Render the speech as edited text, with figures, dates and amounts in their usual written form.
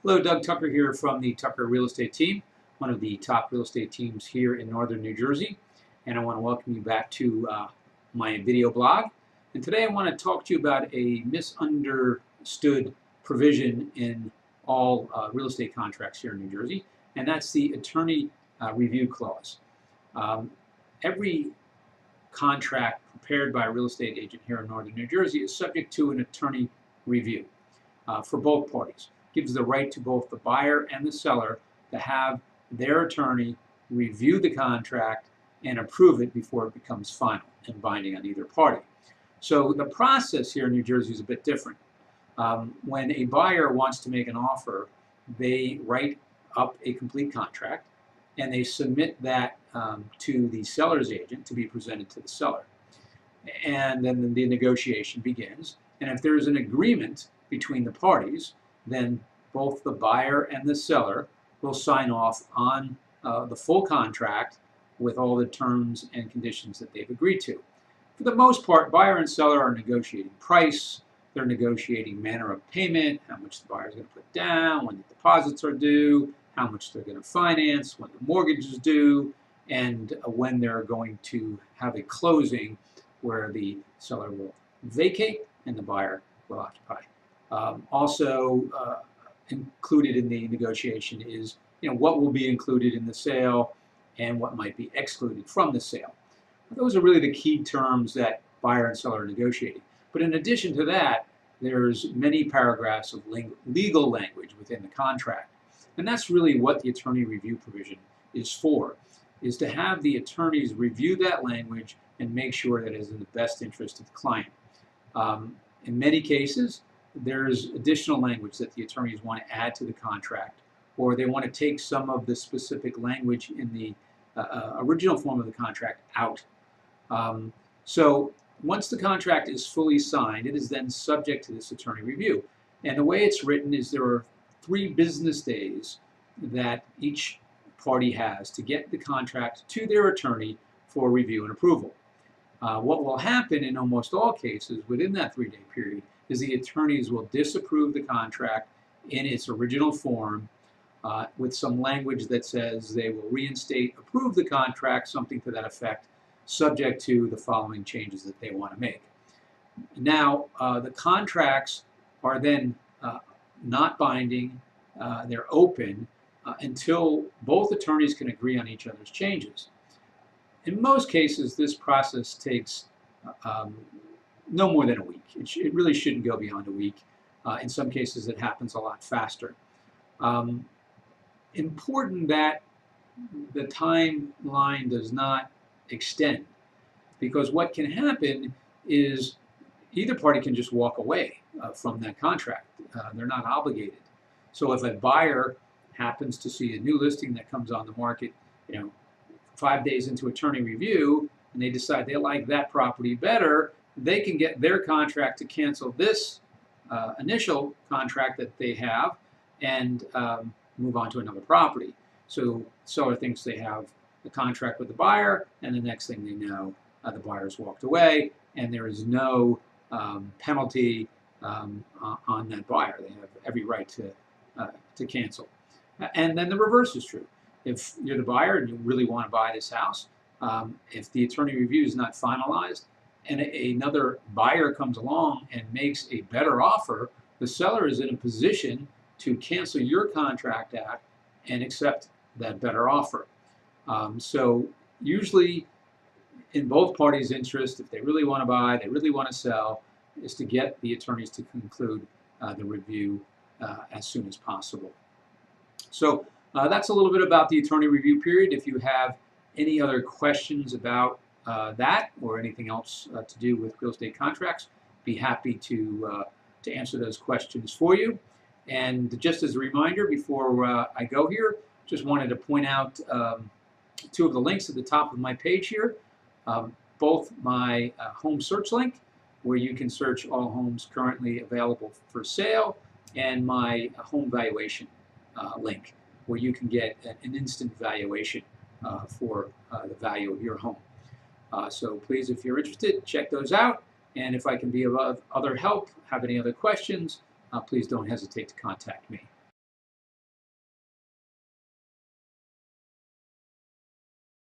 Hello, Doug Tucker here from the Tucker Real Estate Team, one of the top real estate teams here in northern New Jersey. And I want to welcome you back to my video blog. And today I want to talk to you about a misunderstood provision in all real estate contracts here in New Jersey, and that's the attorney review clause. Every contract prepared by a real estate agent here in northern New Jersey is subject to an attorney review for both parties. Gives the right to both the buyer and the seller to have their attorney review the contract and approve it before it becomes final and binding on either party. So the process here in New Jersey is a bit different. When a buyer wants to make an offer, they write up a complete contract and they submit that to the seller's agent to be presented to the seller. And then the negotiation begins. And if there is an agreement between the parties, then both the buyer and the seller will sign off on the full contract with all the terms and conditions that they've agreed to. For the most part, buyer and seller are negotiating price, they're negotiating manner of payment, how much the buyer is going to put down, when the deposits are due, how much they're going to finance, when the mortgage is due, and when they're going to have a closing where the seller will vacate and the buyer will occupy. Also included in the negotiation is what will be included in the sale and what might be excluded from the sale. Those are really the key terms that buyer and seller are negotiating. But in addition to that, there's many paragraphs of legal language within the contract. And that's really what the attorney review provision is for, is to have the attorneys review that language and make sure that it is in the best interest of the client. In many cases, there's additional language that the attorneys want to add to the contract, or they want to take some of the specific language in the original form of the contract out. So once the contract is fully signed, it is then subject to this attorney review. And the way it's written is there are 3 business days that each party has to get the contract to their attorney for review and approval. What will happen in almost all cases within that 3-day period is the attorneys will disapprove the contract in its original form with some language that says they will reinstate, approve the contract, something to that effect, subject to the following changes that they want to make. Now, the contracts are then not binding, they're open until both attorneys can agree on each other's changes. In most cases, this process takes no more than a week. It really shouldn't go beyond a week. In some cases, it happens a lot faster. Important that the timeline does not extend, because what can happen is either party can just walk away from that contract. They're not obligated. So if a buyer happens to see a new listing that comes on the market, 5 days into attorney review, and they decide they like that property better, they can get their contract to cancel this initial contract that they have and move on to another property. So seller thinks they have a contract with the buyer, and the next thing they know, the buyer's walked away, and there is no penalty on that buyer. They have every right to cancel. And then the reverse is true. If you're the buyer and you really want to buy this house, if the attorney review is not finalized and another buyer comes along and makes a better offer, the seller is in a position to cancel your contract out and accept that better offer. So usually in both parties' interest, if they really want to buy, they really want to sell, is to get the attorneys to conclude the review as soon as possible. So that's a little bit about the attorney review period. If you have any other questions about that or anything else to do with real estate contracts, be happy to answer those questions for you. And just as a reminder, before I go here, just wanted to point out 2 of the links at the top of my page here. Both my home search link, where you can search all homes currently available for sale, and my home valuation link, where you can get an instant valuation for the value of your home. So please, if you're interested, check those out. And if I can be of other help, have any other questions, please don't hesitate to contact me.